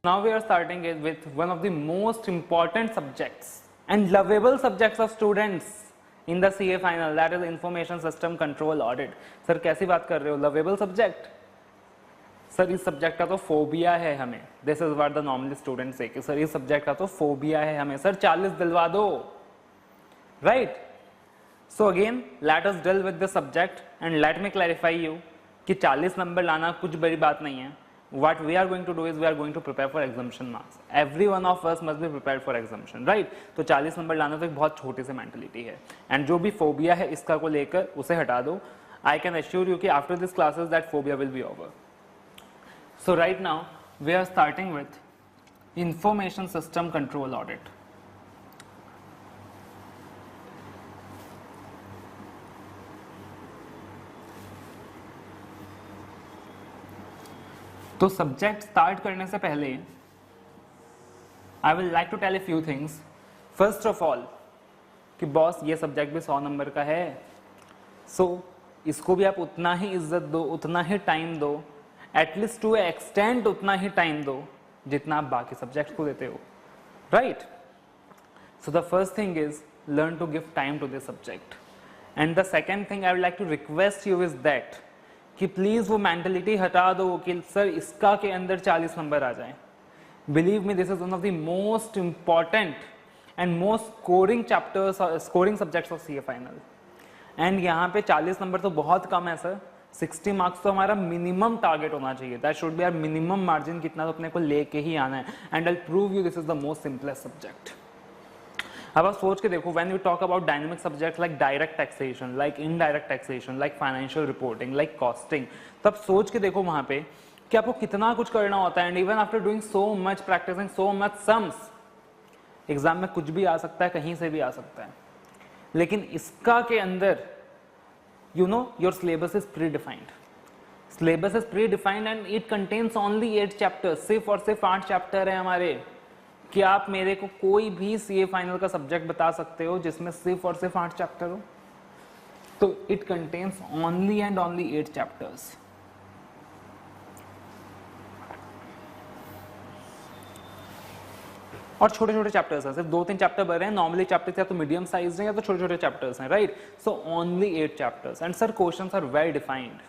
Now we are starting it with one of the most important subjects and lovable subjects of students in the CA final, that is Information System Control Audit. Sir कैसी बात कर रहे हो, lovable subject? Sir इस subject का तो phobia है हमें. This is what the normally student से कि सर इस सब्जेक्ट का तो फोबिया है हमें. सर 40 दिलवा दो, right? So again let us deal with this subject and let me clarify you कि 40 नंबर लाना कुछ बड़ी बात नहीं है. What we are going to do is we are going to prepare for exemption marks. Every one of us must be prepared for exemption, right? तो 40 number लाना तो एक बहुत छोटी सी मेंटलिटी है. एंड जो भी फोबिया है इसका को लेकर उसे हटा दो. I can assure you कि after this classes that phobia will be over. So right now we are starting with Information System Control Audit. तो सब्जेक्ट स्टार्ट करने से पहले I will like to tell a few things. First of all कि boss ये subject भी 100 number का है, सो इसको भी आप उतना ही इज्जत दो, उतना ही टाइम दो, एटलीस्ट टू एक्सटेंड उतना ही टाइम दो जितना आप बाकी सब्जेक्ट को देते हो, right? So the first thing is learn to give time to this subject. And the second thing I would like to request you is that कि प्लीज वो मेंटलिटी हटा दो कि सर इसका के अंदर 40 नंबर आ जाए. Believe me, this is one of the most important and most scoring chapters, scoring subjects of CA final. And यहाँ पे 40 नंबर तो बहुत कम है सर. 60 मार्क्स तो हमारा मिनिमम टारगेट होना चाहिए. That should be our minimum margin. कितना तो अपने को लेके ही आना है. And I prove you this is the most simplest subject. अब आप सोच के देखो, when you talk about dynamic subject like direct taxation, like indirect taxation, like financial reporting, like costing, तब सोच के देखो वहां पे कि आपको कितना कुछ करना होता है. And even after doing so much, practising so much sums, exam में कुछ भी आ सकता है, कहीं से भी आ सकता है. लेकिन इसका के अंदर you know your syllabus is pre defined. Syllabus is pre defined and it contains only 8 chapters. सिर्फ और सिर्फ 8 चैप्टर है हमारे. कि आप मेरे को कोई भी सीए फाइनल का सब्जेक्ट बता सकते हो जिसमें सिर्फ और सिर्फ 8 चैप्टर हो? तो it contains only and only 8 chapters. और छोटे छोटे चैप्टर्स हैं, सिर्फ 2-3 चैप्टर भर रहे हैं. नॉर्मली चैप्टर्स या तो मीडियम साइज हैं या तो छोटे छोटे चैप्टर्स हैं, right? So only 8 chapters. And sir questions are well defined.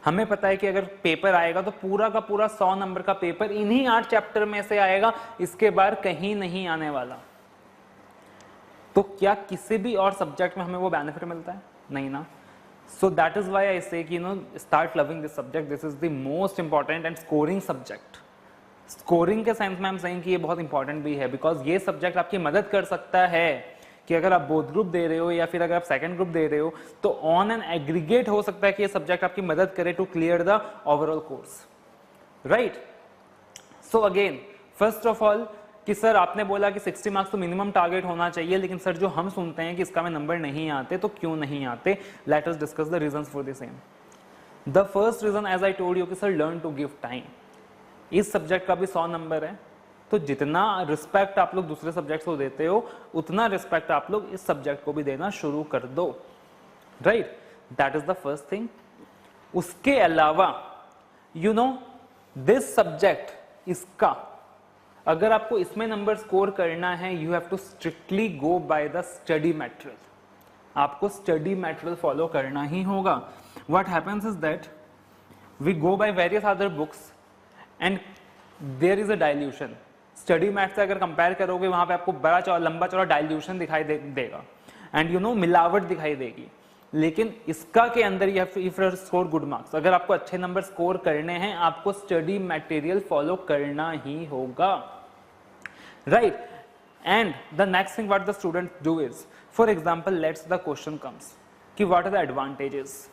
हमें पता है कि अगर पेपर आएगा तो पूरा का पूरा 100 नंबर का पेपर इन्हीं 8 चैप्टर में से आएगा. इसके बाहर कहीं नहीं आने वाला. तो क्या किसी भी और सब्जेक्ट में हमें वो बेनिफिट मिलता है? नहीं ना. So that is why I say कि know start loving this subject. This is the most important and scoring subject. Scoring के सेंस में हम सेइंग कि ये बहुत इंपॉर्टेंट भी है, बिकॉज ये सब्जेक्ट आपकी मदद कर सकता है कि अगर आप बोथ ग्रुप दे रहे हो या फिर अगर आप सेकंड ग्रुप दे रहे हो तो ऑन एन एग्रीगेट हो सकता है कि ये सब्जेक्ट आपकी मदद करे to clear the overall course, right? So again first of all कि सर आपने बोला कि 60 मार्क्स तो मिनिमम टारगेट होना चाहिए, लेकिन सर जो हम सुनते हैं कि इसका में नंबर नहीं आते, तो क्यों नहीं आते? Let us discuss the reasons for the same. The first reason as I told you कि sir learn to give time. इस सब्जेक्ट का भी 100 नंबर है, तो जितना रिस्पेक्ट आप लोग दूसरे सब्जेक्ट को देते हो उतना रिस्पेक्ट आप लोग इस सब्जेक्ट को भी देना शुरू कर दो, right? That is the first thing. उसके अलावा यू नो दिस सब्जेक्ट, इसका अगर आपको इसमें नंबर स्कोर करना है, you have to strictly go by the study material. आपको स्टडी मटेरियल फॉलो करना ही होगा. What happens is that we go by various other books and there is a dilution. Study math से अगर compare करोगे वहां पे आपको बड़ा लंबा चौड़ा डाइल्यूशन दिखाई देगा एंड यू नो मिलावट दिखाई देगी. लेकिन इसका के अंदर you have to if score good marks, अगर आपको अच्छे नंबर स्कोर करने हैं आपको स्टडी मटेरियल फॉलो करना ही होगा, right? And the next thing what the student do is, for example let's the question comes कि what are the advantages,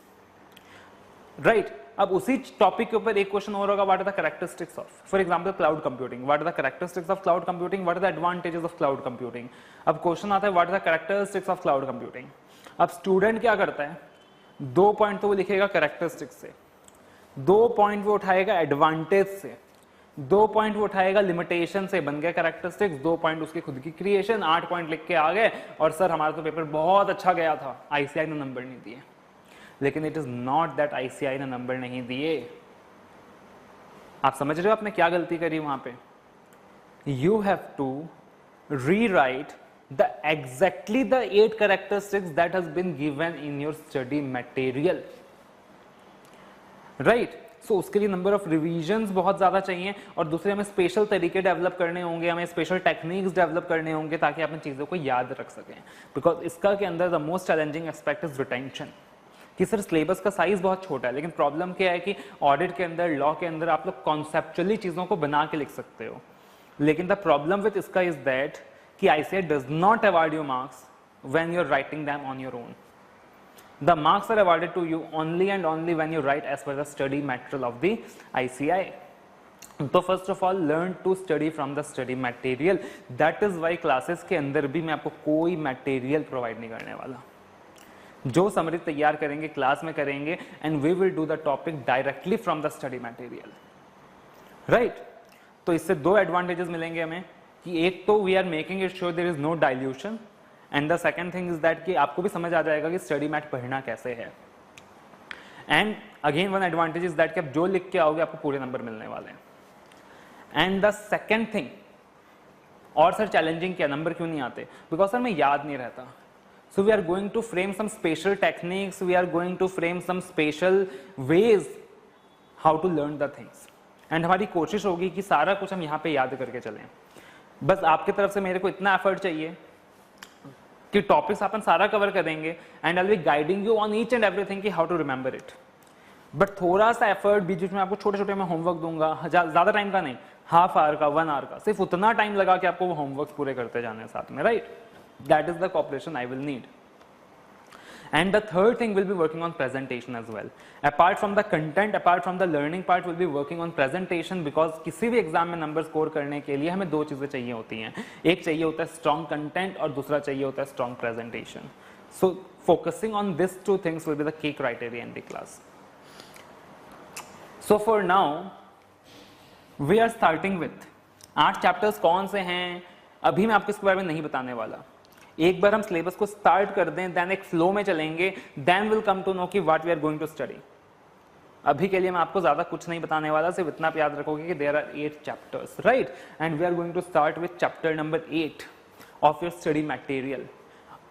right? अब उसी टॉपिक के ऊपर एक क्वेश्चन और होगा, what are the characteristics of, for example cloud computing. What are the characteristics of cloud computing, what are the advantages of cloud computing. अब question आता है what are the characteristics of cloud computing. अब student क्या करता है, 2 point तो वो लिखेगा कैरेक्टरिस्टिक्स से, 2 पॉइंट वो उठाएगा एडवांटेज से, 2 पॉइंट वो उठाएगा लिमिटेशन से, बन गया कैरेक्टरिस्टिक्स. 2 पॉइंट उसकी खुद की क्रिएशन, 8 पॉइंट लिख के आ गए और सर हमारा तो पेपर बहुत अच्छा गया था, आईसीआई ने नंबर नहीं दिए. लेकिन it is not that ICI ने नंबर नहीं दिए. आप समझ रहे हो आपने क्या गलती करी वहां पे? You have to rewrite the exactly the 8 characteristics that has been given in your study material, right? So उसके लिए नंबर ऑफ रिवीजन्स बहुत ज़्यादा चाहिए, और दूसरे हमें स्पेशल तरीके डेवलप करने होंगे, हमें स्पेशल टेक्निक्स डेवलप करने होंगे ताकि आप इन चीज़ों को याद रख सकें। बिकॉज इसका के अंदर the most challenging aspect is retention, कि सर सिलेबस का साइज बहुत छोटा है, लेकिन प्रॉब्लम क्या है कि ऑडिट के अंदर, लॉ के अंदर आप लोग कॉन्सेप्चुअली चीज़ों को बना के लिख सकते हो, लेकिन द प्रॉब्लम विद इसका इज दैट कि ICAI does not award you marks when you are writing them on your own. The marks are awarded to you only and only when you write as per the study material of the ICAI. तो first of all learn to study from the study material. That is why classes के अंदर भी मैं आपको कोई material provide नहीं करने वाला. जो समरी तैयार करेंगे क्लास में करेंगे, and we will do the topic directly from the study material, right? तो इससे दो एडवांटेजेस मिलेंगे हमें, कि एक तो we are making it sure there is no dilution, and the second thing is that कि आपको भी समझ आ जाएगा कि स्टडी मैट पढ़ना कैसे है. And again one advantage is that कि आप जो लिख के आओगे आपको पूरे नंबर मिलने वाले हैं. एंड द सेकेंड थिंग, और सर चैलेंजिंग क्या, नंबर क्यों नहीं आते? बिकॉज सर मैं याद नहीं रहता. So we are going to frame some special techniques, we are going to frame some special ways how to learn the things, एंड हमारी कोशिश होगी कि सारा कुछ हम यहाँ पे याद करके चलें. बस आपकी तरफ से मेरे को इतना एफर्ट चाहिए कि टॉपिक्स अपन सारा कवर करेंगे, and I will be guiding you on each and everything कि how to remember it. But थोड़ा सा एफर्ट बीच में आपको छोटे छोटे मैं होमवर्क दूंगा, ज्यादा टाइम का नहीं, हाफ आवर का, 1 आवर का, सिर्फ उतना टाइम लगा के आपको वो होमवर्क पूरे करते जाने साथ में, right? That is the cooperation I will need. And the third thing, we'll be working on presentation as well. Apart from the content, apart from the learning part, we'll be working on presentation, because किसी भी exam में number score करने के लिए हमें दो चीज़ें चाहिए होती हैं. एक चाहिए होता है स्ट्रॉन्ग कंटेंट, और दूसरा चाहिए होता है strong presentation. So focusing on this two things will be the key criteria in the class. So for now we are starting with 8 chapters. कौन से हैं अभी मैं आपको इसके बारे में नहीं बताने वाला. एक बार हम सिलेबस को स्टार्ट कर दें, देन एक फ्लो में चलेंगे, then will come to know कि what we are going to study. अभी के लिए मैं आपको ज्यादा कुछ नहीं बताने वाला, सिर्फ इतना याद रखोगे कि there are 8 chapters, right? And we are going to start with chapter number 8 of your study material.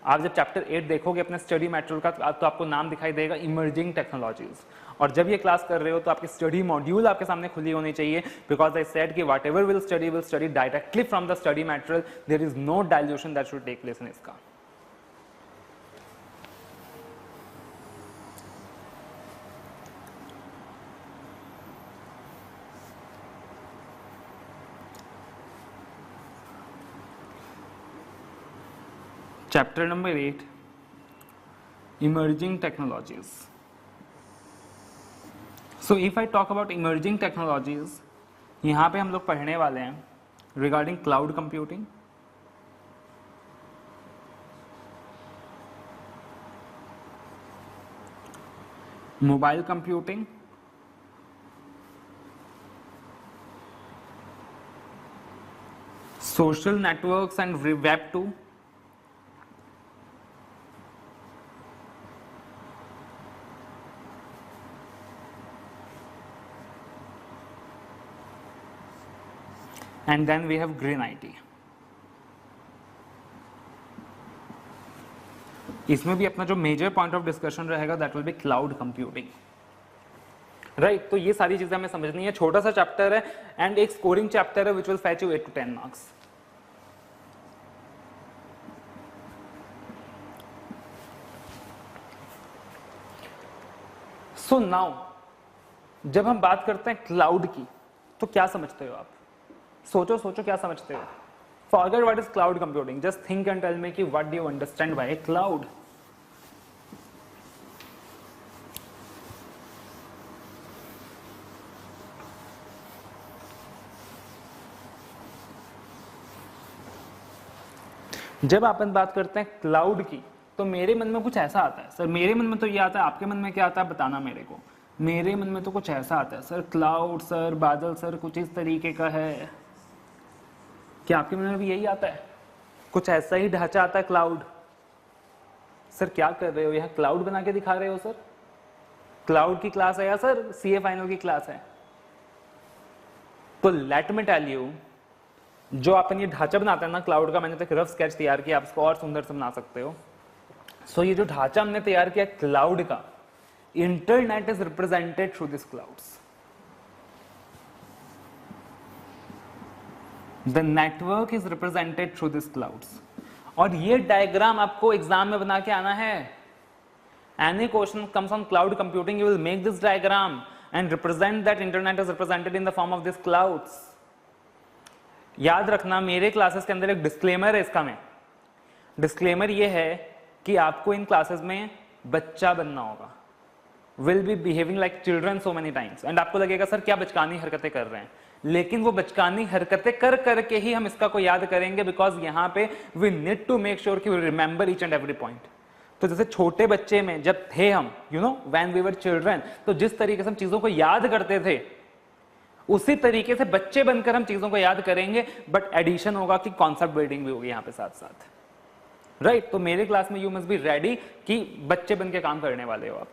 आप जब चैप्टर 8 देखोगे अपने स्टडी मटेरियल का, तो आपको नाम दिखाई देगा इमर्जिंग टेक्नोलॉजीज. और जब ये क्लास कर रहे हो तो आपकी स्टडी मॉड्यूल आपके सामने खुली होनी चाहिए, बिकॉज आई सेड कि whatever will study directly from the study material. There is no dilution that should take place in इसका. Chapter number 8, Emerging Technologies. So if I talk about emerging technologies, यहाँ पे हम लोग पढ़ने वाले हैं regarding cloud computing, mobile computing, social networks and web 2, and then we have green IT. इसमें भी अपना जो मेजर पॉइंट ऑफ डिस्कशन रहेगा that will B cloud computing, right? तो ये सारी चीजें हमें समझनी है. छोटा सा चैप्टर है एंड एक स्कोरिंग चैप्टर है which will fetch you 8 to 10 marks. So now जब हम बात करते हैं क्लाउड की, तो क्या समझते हो आप? सोचो सोचो क्या समझते हो? Forget what is cloud computing. Just think and tell me कि what do you understand by cloud? जब अपन बात करते हैं क्लाउड की, तो मेरे मन में कुछ ऐसा आता है. सर मेरे मन में तो ये आता है, आपके मन में क्या आता है बताना मेरे को. मेरे मन में तो कुछ ऐसा आता है, सर क्लाउड सर, बादल सर, कुछ इस तरीके का है. क्या आपके मन में भी यही आता है? कुछ ऐसा ही ढांचा आता है क्लाउड. सर क्या कर रहे हो, यहाँ क्लाउड बना के दिखा रहे हो? सर क्लाउड की क्लास है या सर सीए फाइनल की क्लास है? तो लेट मी टेल यू, जो अपन ये ढांचा बनाते हैं ना क्लाउड का, मैंने तो एक रफ स्केच तैयार किया, आप इसको और सुंदर से बना सकते हो। सो ये जो ढांचा हमने तैयार किया क्लाउड का, internet is represented through this clouds. The network is represented through this clouds. और ये डायग्राम आपको एग्जाम में बना के आना है। Any question comes on cloud computing, you will make this diagram and represent that internet is represented in the form of this clouds. याद रखना, मेरे क्लासेस के अंदर एक डिस्क्लेमर है इसका में। डिस्क्लेमर ये है कि आपको इन क्लासेस में बच्चा बनना होगा, will be behaving like children so many times. And आपको लगेगा सर क्या बचकानी हरकतें कर रहे हैं, लेकिन वो बचकानी हरकतें कर करके ही हम इसका को याद करेंगे, बिकॉज यहाँ पे we need to make sure कि we remember each and every point. तो जैसे छोटे बच्चे में जब थे हम, you know when we were children, तो जिस तरीके से हम चीजों को याद करते थे, उसी तरीके से बच्चे बनकर हम चीजों को याद करेंगे, बट एडिशन होगा कि कॉन्सेप्ट बिल्डिंग भी होगी यहाँ पे साथ साथ, राइट। तो मेरे क्लास में यू मस्ट बी रेडी कि बच्चे बन के काम करने वाले हो आप।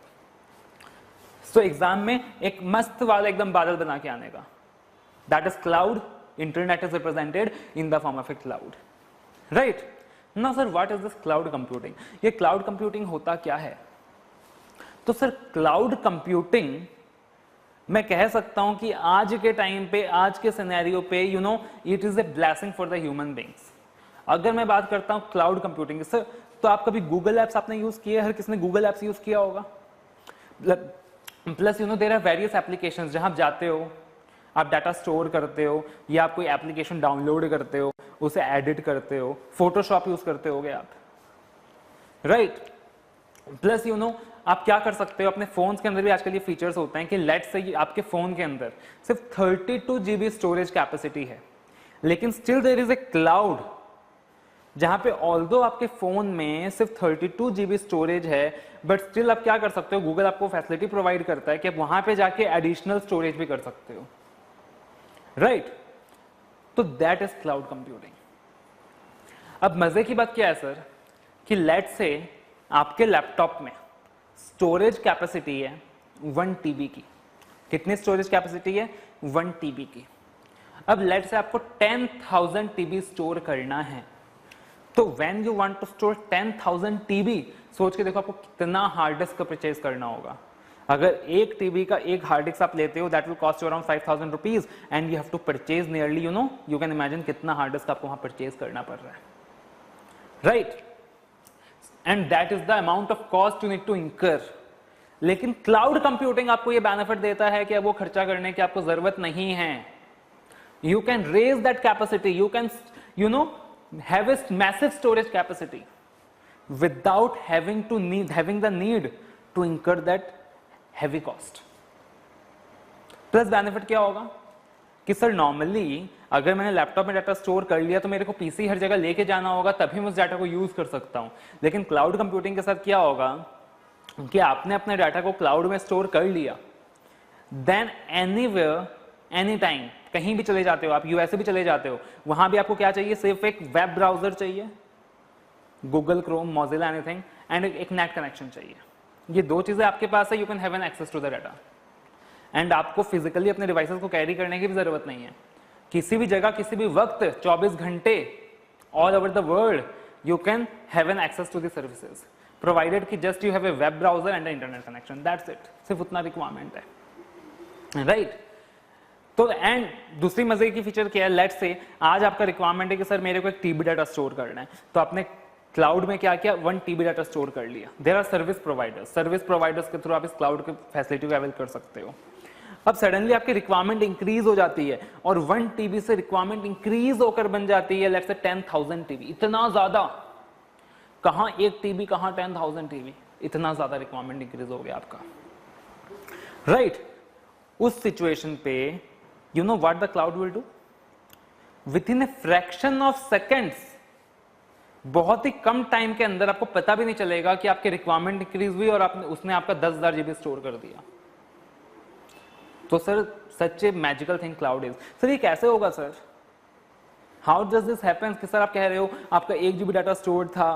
सो एग्जाम में एक मस्त वाला एकदम बादल बना के आने का, that is cloud, internet is represented in the form of A cloud, right. Now sir what is this cloud computing? ये क्लाउड कंप्यूटिंग होता क्या है? तो सर क्लाउड कंप्यूटिंग मैं कह सकता हूं कि आज के टाइम पे, आज के सिनेरियो पे, you know it is a blessing for the human beings. अगर मैं बात करता हूं क्लाउड कंप्यूटिंग सर, तो आप कभी गूगल एप्स आपने यूज किए? हर किसने गूगल एप्स यूज किया होगा। Plus you know there are various applications जहां आप जाते हो, आप डाटा स्टोर करते हो, या आप कोई एप्लीकेशन डाउनलोड करते हो, उसे एडिट करते हो, फोटोशॉप यूज करते होगे आप, राइट। प्लस यू नो आप क्या कर सकते हो, अपने फोन के अंदर भी आजकल ये फीचर्स होते हैं कि लेट से आपके फोन के अंदर सिर्फ 32 GB स्टोरेज कैपेसिटी है, लेकिन still there is a cloud जहां पे ऑल्दो आपके फोन में सिर्फ 32 GB स्टोरेज है, बट स्टिल आप क्या कर सकते हो, गूगल आपको फैसिलिटी प्रोवाइड करता है कि आप वहां पे जाके एडिशनल स्टोरेज भी कर सकते हो, राइट। तो दैट इज क्लाउड कंप्यूटिंग। अब मजे की बात क्या है सर, कि लेट से आपके लैपटॉप में स्टोरेज कैपेसिटी है 1 TB की। कितनी स्टोरेज कैपेसिटी है? 1 TB की। अब लेट से आपको 10,000 TB स्टोर करना है, तो when you want to store 10,000 TB, सोच के देखो आपको कितना हार्ड डिस्क का परचेज करना होगा। अगर 1 TB का एक हार्ड डिस्क आप लेते हो, that will cost you around 5,000 rupees, and you have to purchase nearly, you know you can imagine कितना हार्ड डिस्क आपको वहां परचेज करना पड़ रहा है, right. And that is the amount of cost you need to incur. लेकिन cloud computing आपको ये बेनिफिट देता है कि अब वो खर्चा करने की आपको जरूरत नहीं है। You can raise that capacity, you can you know have a massive storage capacity without having the need to incur that heavy cost. Plus benefit क्या होगा कि सर नॉर्मली अगर मैंने लैपटॉप में डाटा स्टोर कर लिया तो मेरे को पीसी हर जगह लेके जाना होगा, तभी मैं उस डाटा को यूज कर सकता हूं। लेकिन क्लाउड कंप्यूटिंग के साथ क्या होगा कि आपने अपने डाटा को क्लाउड में स्टोर कर लिया, देन एनीवेयर एनी टाइम कहीं भी चले जाते हो आप, यूएसए भी चले जाते हो, वहां भी आपको क्या चाहिए? सिर्फ एक वेब ब्राउजर चाहिए, Google Chrome, Mozilla, anything, and एक नेट कनेक्शन चाहिए। ये दो चीजें आपके पास है, you can have an access to the data. And आपको फिजिकली अपने डिवाइसेस को कैरी करने की भी जरूरत नहीं है। किसी भी जगह किसी भी वक्त 24 घंटे all over the world you can have an access to the services, provided कि just you have a web browser and internet connection, that's it. सिर्फ उतना रिक्वायरमेंट है, राइट। तो एंड दूसरी मजे की फीचर क्या है, लेट से आज आपका रिक्वायरमेंट है कि सर मेरे को 1 TB डाटा स्टोर करना है, तो आपने क्लाउड में क्या किया? 1 TB डाटा स्टोर कर लिया। देयर आर सर्विस प्रोवाइडर्स के थ्रू आप इस क्लाउड के फैसिलिटी को अवेल कर सकते हो। अब सडनली आपकी रिक्वायरमेंट इंक्रीज हो जाती है और 1 TB से रिक्वायरमेंट इंक्रीज होकर बन जाती है लेट्स से 10,000 TB। इतना ज्यादा, कहां 1 TB, कहां 10,000 TB, इतना ज्यादा रिक्वायरमेंट इंक्रीज हो गया आपका, राइट। उस सिचुएशन पे you know what the cloud will do? With in a fraction of seconds, बहुत ही कम टाइम के अंदर आपको पता भी नहीं चलेगा कि आपकी रिक्वायरमेंट इंक्रीज हुई और उसने आपका 10,000 GB स्टोर कर दिया। तो sir such A magical thing cloud is. Sir ये कैसे होगा sir? How does this happen? कि सर आप कह रहे हो आपका 1 GB डाटा स्टोर था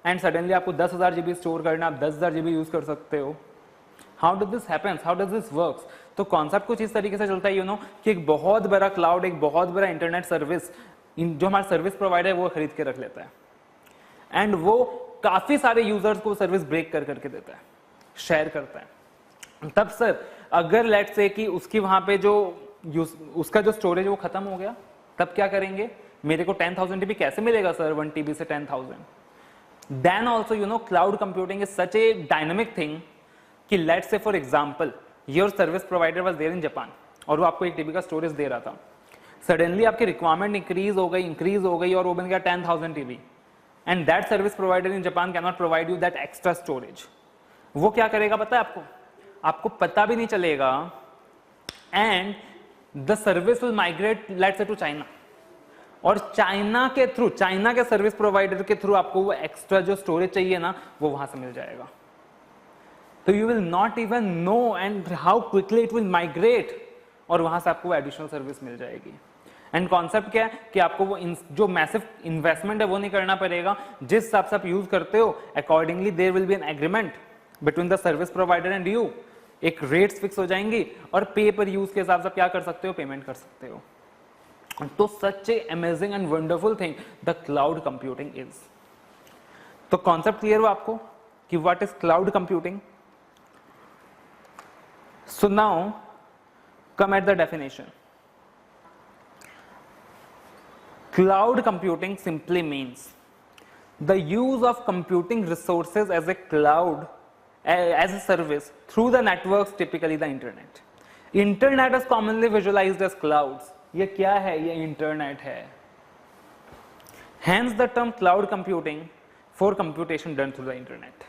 एंड सडनली आपको 10,000 GB स्टोर करना, आप 10,000 GB यूज कर सकते हो। How does this happens, how does this works? तो कॉन्सेप्ट कुछ इस तरीके से चलता है, यू नो, कि एक बहुत बड़ा क्लाउड, एक बहुत बड़ा इंटरनेट सर्विस जो हमारा सर्विस प्रोवाइडर है वो खरीद के रख लेता है, एंड वो काफी सारे यूजर्स को सर्विस ब्रेक कर करके देता है, शेयर करता है। तब सर अगर लेट से कि उसकी वहां पे जो उसका जो स्टोरेज वो खत्म हो गया, तब क्या करेंगे? मेरे को 10,000 TB कैसे मिलेगा सर 1 TB से 10,000? Then also you know cloud computing is such a dynamic thing कि let say for example your service provider was there in Japan और वो आपको 1 TB का स्टोरेज दे रहा था। सडनली आपकी रिक्वायरमेंट इंक्रीज हो गई और वो बन गया 10,000 TB, and that service provider in Japan can not provide you that extra storage. वो क्या करेगा पता है आपको? आपको पता भी नहीं चलेगा, and the service will migrate let's say to China, और चाइना के थ्रू, चाइना के सर्विस प्रोवाइडर के थ्रू आपको वो एक्स्ट्रा जो स्टोरेज चाहिए ना वो वहां से मिल जाएगा। तो you will not even know and how quickly it will migrate, और वहां से आपको एडिशनल सर्विस मिल जाएगी। एंड कॉन्सेप्ट क्या है कि आपको वो जो मैसिव इन्वेस्टमेंट है वो नहीं करना पड़ेगा, जिस हिसाब से आप यूज करते हो accordingly there will be an agreement between the service provider and you. एक रेट्स फिक्स हो जाएंगी और पे पर यूज के हिसाब से क्या कर सकते हो, पेमेंट कर सकते हो। तो such a amazing and wonderful thing the cloud computing is. तो कॉन्सेप्ट क्लियर हो आपको कि what is cloud computing? So now come at the definition. Cloud computing simply means the use of computing resources as a cloud, as a service through the networks, typically the internet. Internet is commonly visualized as clouds. ये क्या है? ये internet है। Hence the term cloud computing for computation done through the internet.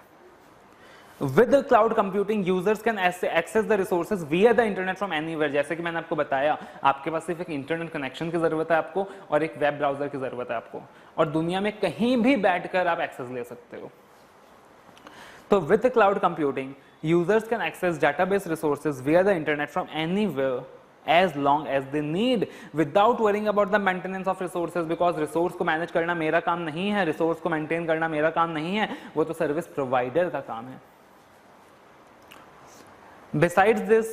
With the cloud computing, users can access the resources via the internet from anywhere. जैसे कि मैंने आपको बताया, आपके पास सिर्फ एक इंटरनेट कनेक्शन की जरूरत है आपको और एक वेब ब्राउजर की जरूरत है आपको, और दुनिया में कहीं भी बैठकर आप एक्सेस ले सकते हो। तो with the cloud computing, users can access database resources via the internet from anywhere as long as they need, without worrying about the maintenance of resources, because resource को मैनेज करना मेरा काम नहीं है, रिसोर्स को मेंटेन करना मेरा काम नहीं है, वो तो सर्विस प्रोवाइडर का काम है। Besides this,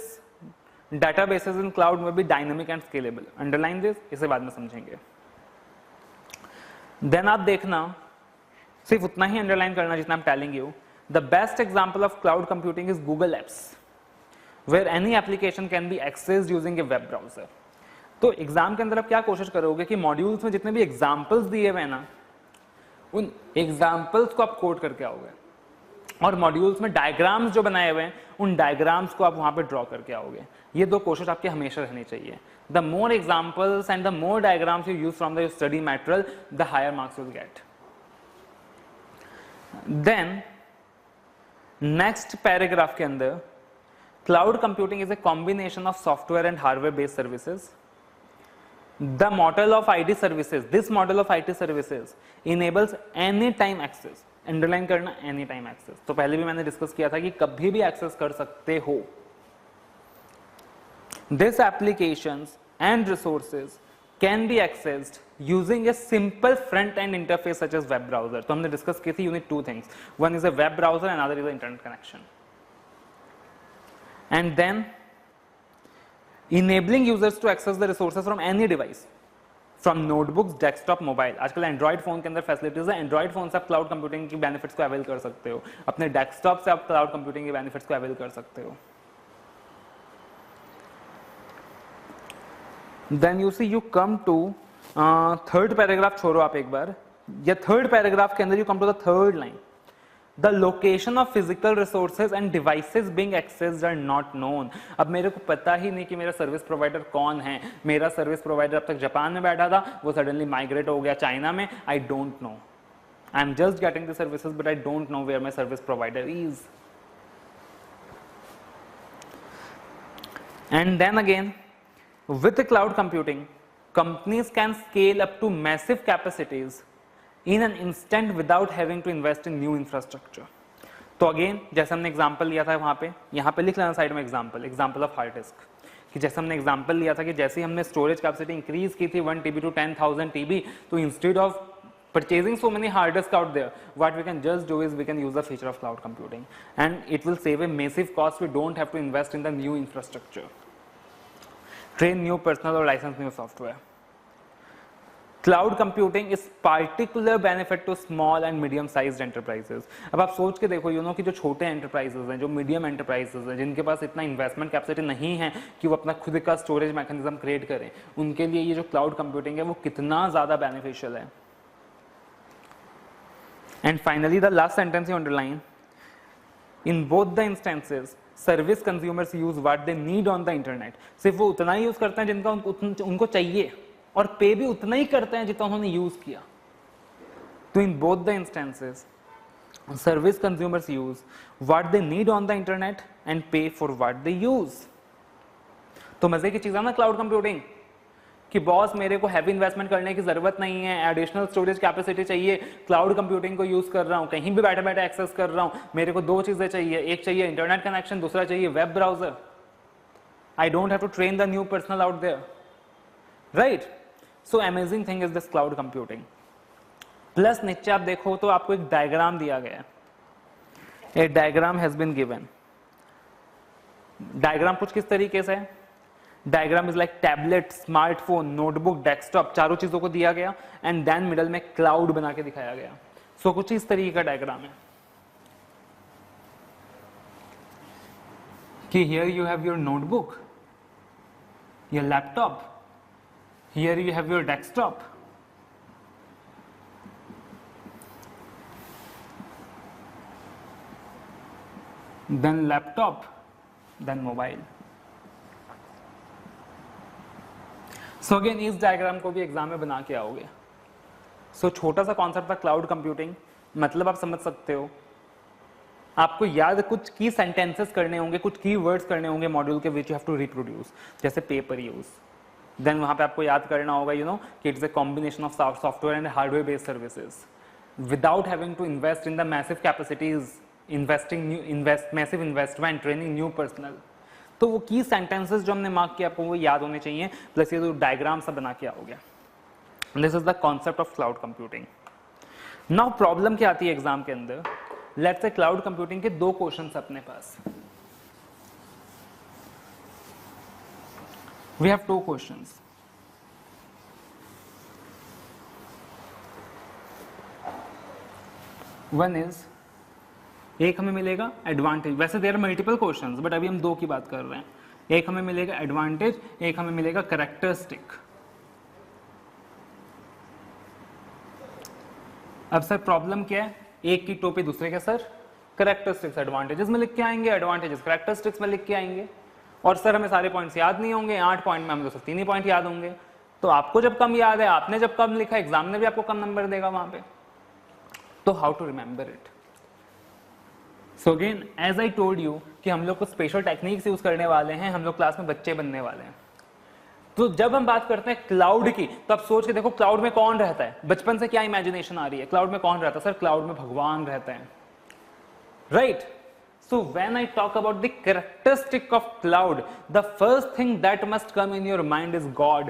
databases in cloud may be dynamic and scalable. Underline this, इसे बाद में समझेंगे। Then आप देखना, सिर्फ उतना ही अंडरलाइन करना जितना I'm telling you. The best example of cloud computing is Google Apps, where any application can be accessed using a web browser. तो एग्जाम के अंदर आप क्या कोशिश करोगे कि मॉड्यूल्स में जितने भी एग्जाम्पल्स दिए हुए हैं ना, उन एग्जाम्पल्स को आप कोड करके आओगे, और मॉड्यूल्स में डायग्राम्स जो बनाए हुए हैं उन डायग्राम्स को आप वहां पे ड्रॉ करके आओगे। ये दो कोशिश आपकी हमेशा रहनी चाहिए। The more examples and the more diagrams you use from the study material, the higher marks you will get. Then next paragraph के अंदर, cloud computing is a combination of software and hardware based services. The model of IT services, this model of IT services enables anytime access. Underline करना, any time access. तो पहले भी मैंने discuss किया था कि कभी भी एक्सेस कर सकते हो। These applications and resources can be accessed using a simple front-end interface such as web browser. तो हमने डिस्कस की थी, you need two things. One is a web browser, another is an internet connection. And then enabling users to access the resources from any device, from notebooks, desktop, mobile. आजकल Android phone के अंदर facilities है, Android phone से आप cloud computing की benefits को avail कर सकते हो, अपने डेस्कटॉप से आप क्लाउड कंप्यूटिंग के बेनिफिट्स को अवेल कर सकते हो। Then you see, you come to third paragraph, छोड़ो आप एक बार, या थर्ड पैराग्राफ के अंदर you come to the third line. The location of physical resources and devices being accessed are not known. अब मेरे को पता ही नहीं कि मेरा सर्विस प्रोवाइडर कौन है। मेरा सर्विस प्रोवाइडर अब तक जापान में बैठा था, वो सडनली माइग्रेट हो गया चाइना में। I don't know. I'm just getting the services, but I don't know where my service provider is. And then again, with the cloud computing, companies can scale up to massive capacities in an instant without having to invest in new infrastructure. तो again जैसे हमने example लिया था वहां पे, यहाँ पे लिख लेना साइड में एग्जांपल ऑफ हार्ड डिस्क, कि जैसे हमने एग्जांपल लिया था कि जैसे ही हमने स्टोरेज कैपेसिटी इंक्रीज की थी 1 TB टू 10,000 TB, तो instead of purchasing so many hard disk out there, what we can just do is we can use the feature of cloud computing, and it will save a massive cost. We don't have to invest in the new infrastructure, train new personnel or license new software. Cloud computing is particular benefit to small and medium sized enterprises. अब आप सोच के देखो कि जो छोटे enterprises हैं, जो मीडियम एंटरप्राइजेस हैं, जिनके पास इतना इन्वेस्टमेंट कैपेसिटी नहीं है कि वो अपना खुद का स्टोरेज मैकेनिज्म क्रिएट करें, उनके लिए ये जो क्लाउड कंप्यूटिंग है वो कितना ज़्यादा बेनिफिशियल है. And finally the last sentence you underline, in both the instances service consumers use what they need on the internet. सिर्फ वो उतना ही यूज करते हैं जिनका उनको चाहिए, और पे भी उतना ही करते हैं जितना उन्होंने यूज किया. तो in both the instances service consumers use what they need on the internet and पे फॉर व्हाट दे यूज. तो मजे की चीज है ना क्लाउड कंप्यूटिंग, कि बॉस मेरे को हैवी इन्वेस्टमेंट करने की जरूरत नहीं है, एडिशनल स्टोरेज कैपेसिटी चाहिए, क्लाउड कंप्यूटिंग को यूज कर रहा हूं, कहीं भी बैठे बैठे एक्सेस कर रहा हूं, मेरे को दो चीजें चाहिए, एक चाहिए इंटरनेट कनेक्शन, दूसरा चाहिए web browser. I don't have to train the new personal out there, right. So amazing thing is this cloud computing. Plus नीचे आप देखो तो आपको एक डायग्राम दिया गया है. A diagram has been given. Diagram कुछ किस तरीके से है, diagram is like tablet, smartphone, notebook, desktop, चारों चीजों को दिया गया एंड देन मिडल में क्लाउड बना के दिखाया गया. सो कुछ इस तरीके का डायग्राम है कि here you have your notebook, your laptop, here you have your desktop, then laptop, then mobile. So again इस डायग्राम को भी एग्जाम में बना के आओगे. सो छोटा सा कॉन्सेप्ट था क्लाउड कंप्यूटिंग, मतलब आप समझ सकते हो. आपको याद कुछ की सेंटेंसेस करने होंगे, कुछ की वर्ड्स करने होंगे मॉड्यूल के, which you have to reproduce, जैसे पेपर यूज. देन वहां पे आपको याद करना होगा कि it's a combination of software and hardware based services without having to invest in the massive capacities, massive investment, training new personal. तो वो की सेंटेंसेस जो हमने मार्क किया आपको वो याद होने चाहिए, प्लस ये जो डायग्राम सा बना के आओगे. This is the concept of cloud computing. Now problem क्या आती है एग्जाम के अंदर, लेट्स से क्लाउड कंप्यूटिंग के दो क्वेश्चन अपने पास. We have two questions. One is, एक हमें मिलेगा एडवांटेज, वैसे there are multiple questions but अभी हम दो की बात कर रहे हैं. एक हमें मिलेगा एडवांटेज, एक हमें मिलेगा कैरेक्टरिस्टिक. अब सर प्रॉब्लम क्या है, एक की टोपी दूसरे का सर कैरेक्टरिस्टिक्स. एडवांटेजेस में लिख के आएंगे, एडवांटेजेस कैरेक्टरिस्टिक्स में लिख के आएंगे. और सर हमें सारे पॉइंट्स याद नहीं होंगे, 8 पॉइंट में हमें तो सिर्फ 3 ही पॉइंट याद होंगे. तो आपको जब कम याद है, आपने जब कम लिखा, एग्जाम में भी आपको कम नंबर देगा वहां पे. तो how to remember it. So again as I told you कि हम लोग कुछ स्पेशल टेक्निक्स यूज करने वाले हैं, हम लोग क्लास में बच्चे बनने वाले हैं. तो जब हम बात करते हैं क्लाउड की, तो आप सोच के देखो क्लाउड में कौन रहता है. बचपन से क्या इमेजिनेशन आ रही है, क्लाउड में कौन रहता है, सर क्लाउड में भगवान रहते हैं, right. So when I talk about the characteristic of cloud, the first thing that must come in your mind is God.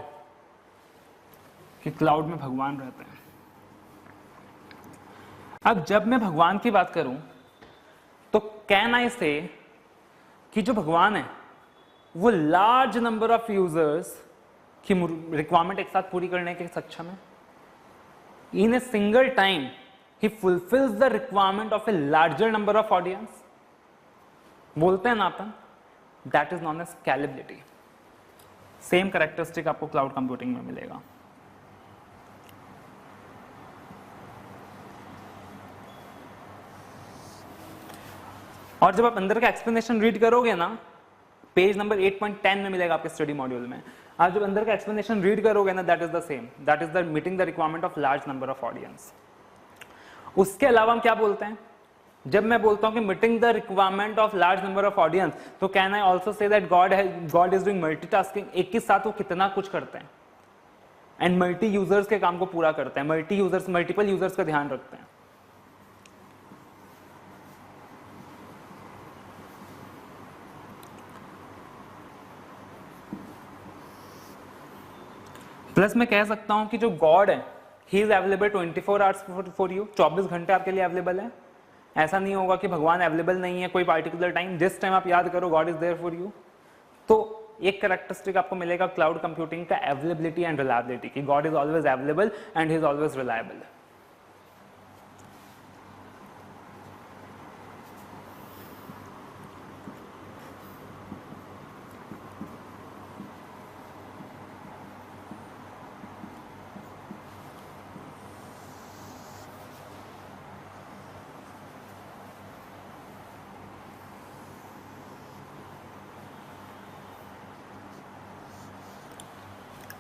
कि क्लाउड में भगवान रहते हैं. अब जब मैं भगवान की बात करूं तो कैन आई से कि जो भगवान है वो लार्ज नंबर ऑफ यूजर्स की रिक्वायरमेंट एक साथ पूरी करने के सक्षम है. इन ए सिंगल टाइम ही fulfils the requirement of a larger number of audience. बोलते हैं ना अपन, that is known as scalability. Same characteristic आपको क्लाउड कंप्यूटिंग में मिलेगा. और जब आप अंदर का एक्सप्लेनेशन रीड करोगे ना, पेज नंबर 8.10 में मिलेगा आपके स्टडी मॉड्यूल में. आप जब अंदर का एक्सप्लेनेशन रीड करोगे ना, that is the same, that is the meeting the requirement of large number of audience. उसके अलावा हम क्या बोलते हैं, जब मैं बोलता हूं कि meeting the requirement of large number of audience, तो can I also say that God is doing multitasking. एक के साथ वो कितना कुछ करते हैं एंड मल्टी यूजर्स के काम को पूरा करते हैं, मल्टीपल यूजर्स का ध्यान रखते हैं. प्लस मैं कह सकता हूं कि जो गॉड है he is available 24 hours for you, 24 घंटे आपके लिए अवेलेबल है। ऐसा नहीं होगा कि भगवान अवेलेबल नहीं है कोई पार्टिकुलर टाइम, जिस टाइम आप याद करो God is there for you. तो एक कैरेक्टरिस्टिक आपको मिलेगा क्लाउड कंप्यूटिंग का, अवेलेबिलिटी एंड रिलायबिलिटी, कि God is always available and he is always reliable.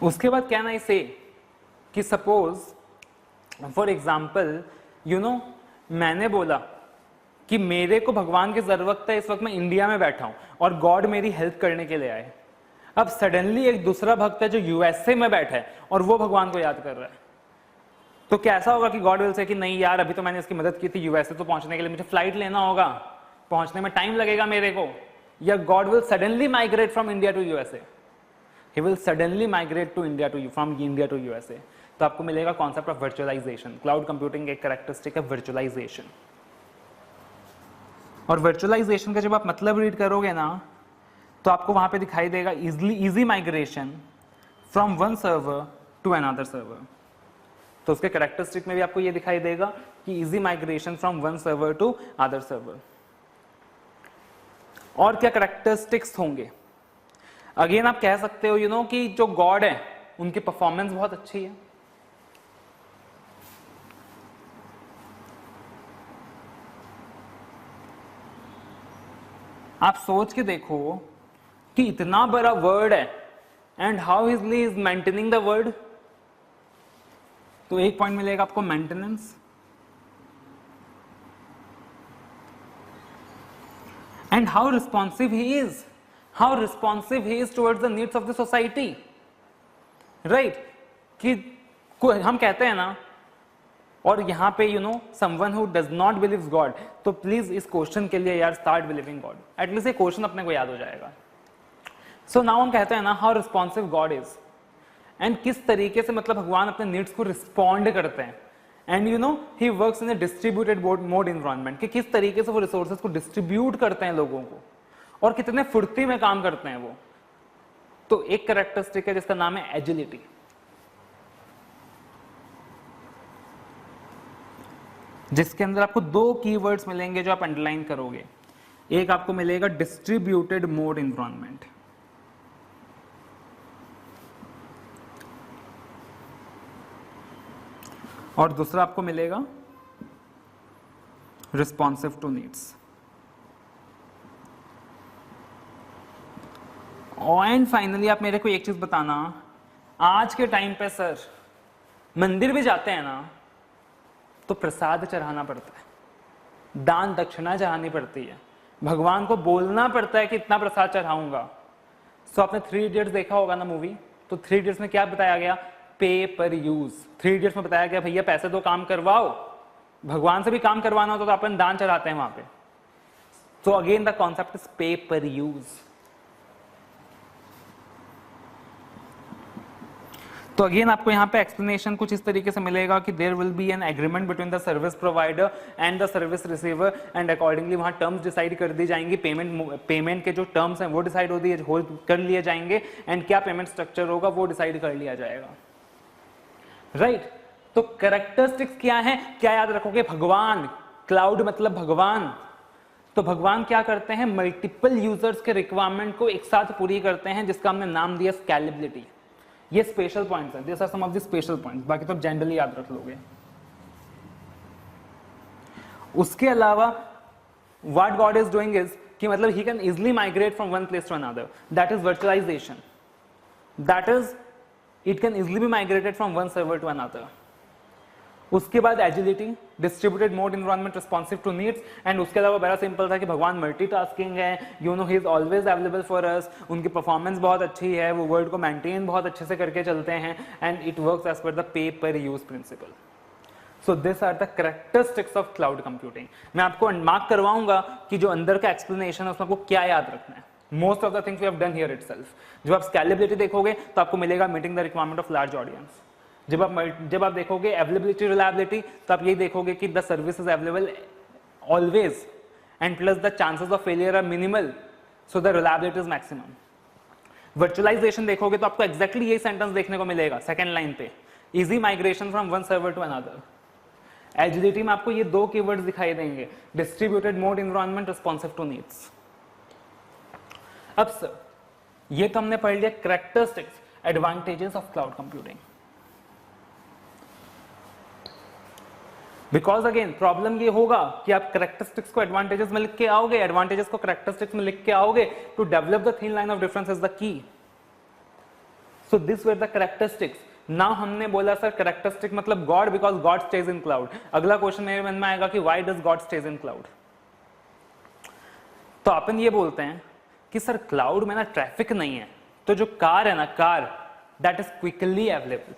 उसके बाद कैन आई से कि suppose for example you know मैंने बोला कि मेरे को भगवान की जरूरत है, इस वक्त मैं इंडिया में बैठा हूं और गॉड मेरी हेल्प करने के लिए आए। अब सडनली एक दूसरा भक्त है जो यूएसए में बैठा है और वो भगवान को याद कर रहा है, तो कैसा होगा कि गॉड विल से कि नहीं यार अभी तो मैंने इसकी मदद की थी, यूएसए तो पहुंचने के लिए मुझे फ्लाइट लेना होगा, पहुंचने में टाइम लगेगा मेरे को। या God will suddenly migrate from India to USA, he will suddenly migrate to India to from India to USA। तो आपको मिलेगा concept of virtualization. Cloud computing एक कैरेक्टरिस्टिक है वर्चुअलाइजेशन। और वर्चुअलाइजेशन का जब आप मतलब रीड करोगे ना तो आपको वहां पे दिखाई देगा easy migration from one server to another server. तो उसके कैरेक्टरिस्टिक में भी आपको ये दिखाई देगा कि easy migration from one server to other server. और क्या कैरेक्टरिस्टिक्स होंगे? अगेन आप कह सकते हो यू नो कि जो गॉड है उनकी परफॉर्मेंस बहुत अच्छी है, आप सोच के देखो कि इतना बड़ा वर्ड है and how easily is maintaining the word. तो एक पॉइंट मिलेगा आपको maintenance, and how responsive he is, how responsive he is towards the needs of the society, right? कि हम कहते हैं ना, और यहां पे you know someone who does not believes God, तो प्लीज इस क्वेश्चन के लिए यार start believing God, एटलीस्ट ये क्वेश्चन अपने को याद हो जाएगा। सो नाउ हम कहते हैं ना how responsive God is, and किस तरीके से मतलब भगवान अपने नीड्स को रिस्पॉन्ड करते हैं, and you know he works in A distributed mode environment, कि किस तरीके से वो रिसोर्सेज को डिस्ट्रीब्यूट करते हैं लोगों को और कितने फुर्ती में काम करते हैं वो। तो एक कैरेक्टरिस्टिक है जिसका नाम है एजिलिटी। जिसके अंदर आपको दो कीवर्ड्स मिलेंगे जो आप अंडरलाइन करोगे। एक आपको मिलेगा डिस्ट्रीब्यूटेड मोड इन्वायरमेंट, और दूसरा आपको मिलेगा responsive to needs. And finally आप मेरे को एक चीज बताना, आज के टाइम पे सर मंदिर भी जाते हैं ना तो प्रसाद चढ़ाना पड़ता है, दान दक्षिणा चढ़ानी पड़ती है, भगवान को बोलना पड़ता है कि इतना प्रसाद चढ़ाऊंगा। सो आपने 3 इडियट्स देखा होगा ना मूवी, तो 3 इडियट्स में क्या बताया गया? पे पर यूज। 3 इडियट्स में बताया गया भैया पैसे दो काम करवाओ, भगवान से भी काम करवाना होता तो अपन दान चढ़ाते हैं वहां पे। So again the concept is पे पर यूज। तो अगेन आपको यहाँ पे एक्सप्लेनेशन कुछ इस तरीके से मिलेगा कि there will be an agreement between the service provider and the service receiver, and accordingly वहाँ टर्म्स डिसाइड कर दी जाएंगी, पेमेंट के जो टर्म्स हैं वो डिसाइड हो कर लिए जाएंगे, एंड क्या पेमेंट स्ट्रक्चर होगा वो डिसाइड कर लिया जाएगा, राइट? तो कैरेक्टरिस्टिक्स क्या है, क्या याद रखोगे? भगवान, क्लाउड मतलब भगवान। तो भगवान क्या करते हैं? मल्टीपल यूजर्स के रिक्वायरमेंट को एक साथ पूरी करते हैं, जिसका हमने नाम दिया स्केलेबिलिटी। ये स्पेशल पॉइंट्स हैं, this are some of the special points, बाकी तो जनरली याद रख लोगे। उसके अलावा what God is doing is कि मतलब he can easily migrate from one place to another, that is virtualization, that is it can easily be migrated from one server to another. उसके बाद agility, distributed mode environment responsive to needs, and उसके अलावा बड़ा simple था कि भगवान multitasking है, you know he is always available for us, उनकी परफॉर्मेंस बहुत अच्छी है, वो वर्ड को मेंटेन बहुत अच्छे से करके चलते हैं, and it works as per the pay per use principle. So this are the characteristics of cloud computing. मैं आपको मार्क करवाऊंगा कि जो अंदर का एक्सप्लेनेशन है उसमें आपको क्या याद रखना है। Most of the things we have done here itself. जब आप स्केलेबिलिटी देखोगे तो आपको मिलेगा meeting the requirement of large audience, जब आप देखोगे अवेलेबिलिटी रिलायबिलिटी, तो आप यही देखोगे कि the service is available always and plus the chances of failure are minimal, so the reliability is maximum. Virtualization देखोगे तो आपको एग्जैक्टली यही सेंटेंस देखने को मिलेगा सेकंड लाइन पे, easy migration from one server to another. Agility में आपको ये दो कीवर्ड्स दिखाई देंगे, distributed mode environment, responsive to needs. अब सर ये तो हमने पढ़ लिया characteristics, advantages of cloud computing. Because again problem ये होगा कि आप कैरेक्टरिस्टिक्स को एडवांटेजेस में लिख के आओगे, एडवांटेजेस को कैरेक्टरिस्टिक्स में लिख के आओगे, to develop the thin line of difference is the key. So this were the characteristics. Now हमने बोला सर कैरेक्टरिस्टिक मतलब God, because God stays in cloud. अगला क्वेश्चन मेरे मन में आएगा कि why does God stays in cloud. तो अपन ये बोलते हैं कि सर क्लाउड में ना ट्रैफिक नहीं है, तो जो कार है ना, car that is quickly available,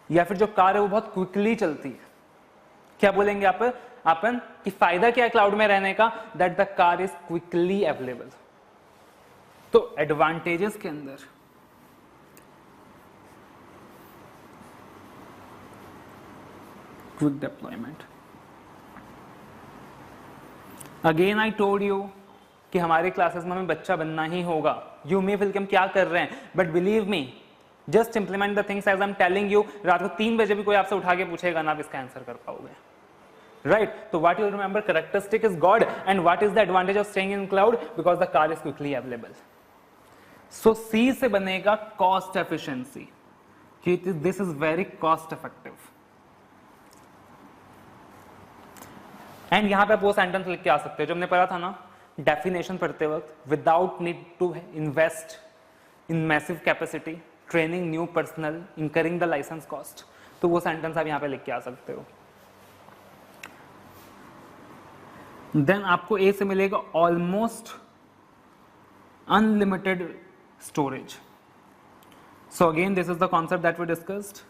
या फिर जो कार है वो बहुत क्विकली चलती है। क्या बोलेंगे अपन कि फायदा क्या है क्लाउड में रहने का, that the car is quickly available. तो एडवांटेजेस के अंदर quick deployment. Again I told you कि हमारे क्लासेस में हमें बच्चा बनना ही होगा। यू मे फील कि हम क्या कर रहे हैं, but believe me just implement the things as I am telling you. रात को 3 बजे भी कोई आपसे उठा के पूछेगा ना, आप इसका आंसर कर पाओगे, राइट? तो what you remember, characteristic is God and what is the advantage of staying in cloud, because the car is quickly available. So C से बनेगा cost efficiency, this is very cost effective. And यहां पे आप वो sentence लिख के आ सकते हो जो हमने पढ़ा था ना डेफिनेशन पढ़ते वक्त, without need to invest in massive capacity, training new personnel, incurring the licence cost. तो वो सेंटेंस आप यहां पे लिख के आ सकते हो। देन आपको ए से मिलेगा almost unlimited storage. So again this is the concept that we discussed.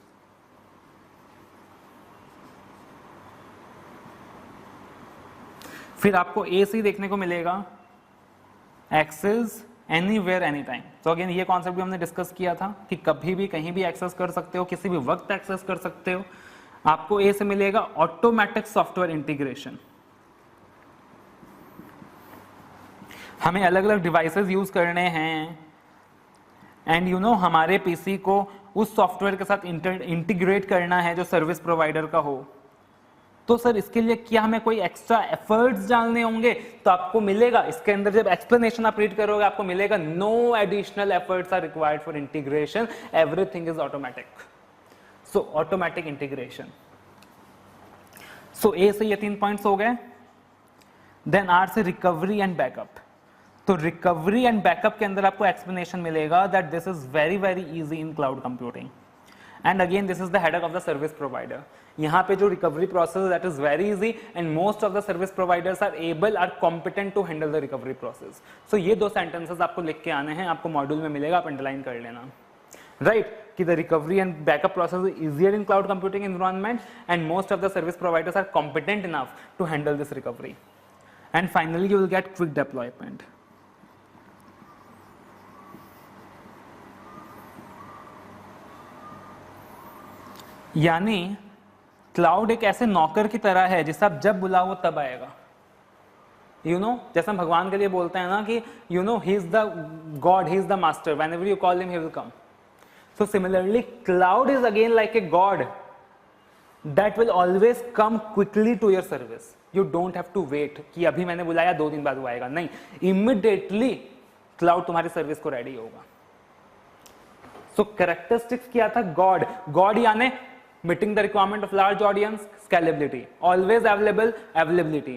फिर आपको ए सी देखने को मिलेगा एक्सेस एनीवेयर एनी टाइम। तो अगेन ये कॉन्सेप्ट भी हमने डिस्कस किया था कि कभी भी कहीं भी एक्सेस कर सकते हो, किसी भी वक्त एक्सेस कर सकते हो। आपको ए से मिलेगा ऑटोमेटिक सॉफ्टवेयर इंटीग्रेशन। हमें अलग अलग डिवाइसेस यूज करने हैं एंड यू नो हमारे पीसी को उस सॉफ्टवेयर के साथ इंटीग्रेट करना है जो सर्विस प्रोवाइडर का हो। तो सर इसके लिए क्या हमें कोई एक्स्ट्रा एफर्ट्स डालने होंगे? तो आपको मिलेगा इसके अंदर, जब एक्सप्लेनेशन आप रीड करोगे आपको मिलेगा no additional efforts are required for integration, everything is automatic. So automatic integration. So A से ये 3 पॉइंट्स हो गए। देन आर से रिकवरी एंड बैकअप। तो रिकवरी एंड बैकअप के अंदर आपको एक्सप्लेनेशन मिलेगा that this is very very easy in cloud computing and again this is the headache of the service provider. यहाँ पे जो recovery process that is very easy and most of the service providers are competent to handle the recovery process. So ये 2 sentences आपको लिख के आने हैं, आपको मॉड्यूल में मिलेगा, आप अंडरलाइन कर लेना, राइट? कि the recovery and backup process is easier in cloud computing environment and most of the service providers are competent enough to handle this recovery. And finally you will get quick deployment. यानी cloud एक ऐसे नौकर की तरह है जिसे आप जब बुलाओ तब आएगा। यू नो जैसे हम भगवान के लिए बोलते हैं ना कि you know he is the god, he is the master, whenever you call him he will come. So similarly cloud is again like a god that will always come quickly to your service. You don't have to wait कि अभी मैंने बुलाया 2 दिन बाद वो आएगा, नहीं, immediately cloud तुम्हारी सर्विस को रेडी होगा। सो कैरेक्टरिस्टिक्स क्या था? गॉड, गॉड यानी meeting the requirement of large audience, scalability, always available, availability,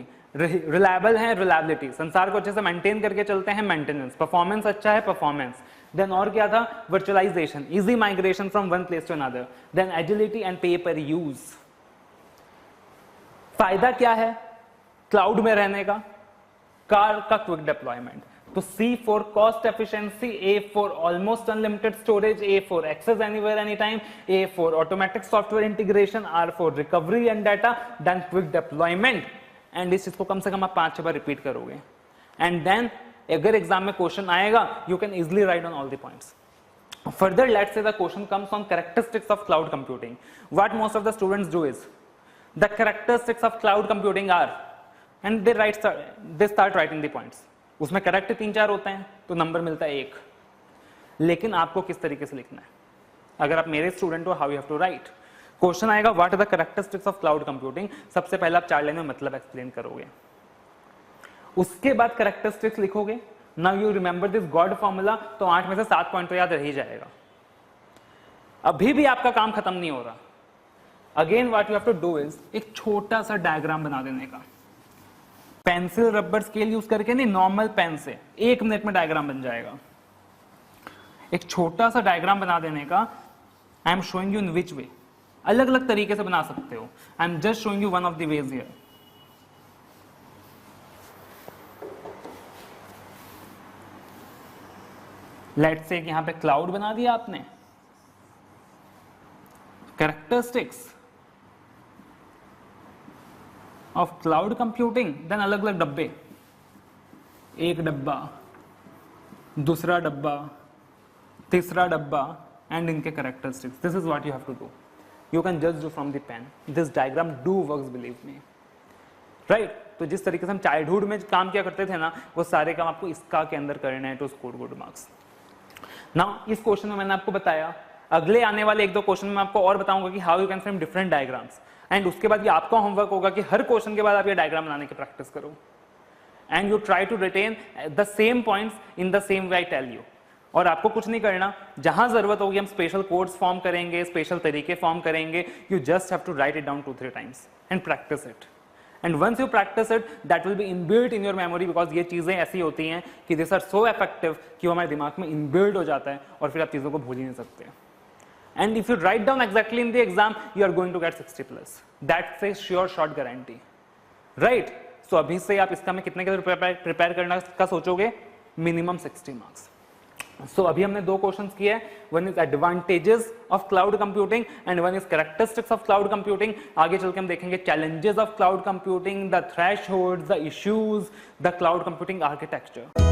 reliable है, reliability, संसार को अच्छे से मेंटेन करके चलते हैं, मेंटेनेंस, परफॉर्मेंस अच्छा है, परफॉर्मेंस, देन और क्या था? Virtualization, easy migration from one place to another, then agility and pay per use. फायदा क्या है क्लाउड में रहने का? कार का क्विक डिप्लॉयमेंट। तो C for cost efficiency, A for almost unlimited storage, A for access anywhere anytime, A for automatic software integration, R for recovery and data, then quick deployment। and इस चीज को कम से कम आप 5-6 बार repeat करोगे and then अगर exam में question आएगा you can easily write on all the points। Further, let's say the question comes on characteristics of cloud computing. What most of the students do is, the characteristics of cloud computing are, and they start writing the points. उसमें correct 3-4 होते हैं तो number मिलता है 1, लेकिन आपको किस तरीके से लिखना है? अगर आप मेरे स्टूडेंट हो, how you have to write? Question आएगा what are the characteristics of cloud computing, सबसे पहले आप 4 लाइन में मतलब एक्सप्लेन करोगे, उसके बाद कैरेक्टरिस्टिक्स लिखोगे. Now you remember this God formula, तो 8 में से 7 पॉइंट तो याद रह ही जाएगा. अभी भी आपका काम खत्म नहीं हो रहा. Again what you have to do is एक छोटा सा डायग्राम बना देने का. पेंसिल रबर स्केल यूज करके नहीं, नॉर्मल पेन से 1 मिनट में डायग्राम बन जाएगा. एक छोटा सा डायग्राम बना देने का. I am showing you in which way, अलग अलग तरीके से बना सकते हो. I am just showing you one of the ways here. Let's say यहां पे क्लाउड बना दिया आपने. Characteristics of cloud computing, then अलग अलग डब्बे, एक डब्बा, दूसरा डब्बा, तीसरा डब्बा, एंड इनके characteristics. This is what you have to do. You can just do from the pen. This diagram do works, believe me, right? तो जिस तरीके से हम चाइल्डहुड में काम किया करते थे ना, वो सारे काम आपको इसका के अंदर करने हैं to score good marks. Now इस क्वेश्चन में मैंने आपको बताया. अगले आने वाले 1-2 क्वेश्चन में आपको और बताऊंगा कि how you can frame different diagrams. And उसके बाद ये आपका होमवर्क होगा कि हर क्वेश्चन के बाद आप ये डायग्राम बनाने की प्रैक्टिस करो. And you try to retain the same points in the same way I tell you. और आपको कुछ नहीं करना, जहां जरूरत होगी हम स्पेशल कोड्स फॉर्म करेंगे, स्पेशल तरीके फॉर्म करेंगे. You just have to write it down 2-3 times and practice it. And once you practice it, that will be inbuilt in your memory, because ये चीजें ऐसी होती हैं कि दिस आर सो इफेक्टिव कि वो हमारे दिमाग में इनबिल्ट हो जाता है और फिर आप चीजों को भूल ही नहीं सकते. And if you write down exactly in the exam, you are going to get 60+. That's a sure shot guarantee, right? So अभी से आप इसका में कितने के प्रिपेयर करने का सोचोगे? Minimum 60 marks. सो अभी हमने 2 क्वेश्चंस किए हैं. One is advantages of cloud computing and one is characteristics of cloud computing. आगे चल के हम देखेंगे challenges of cloud computing, the thresholds, the issues, the cloud computing architecture.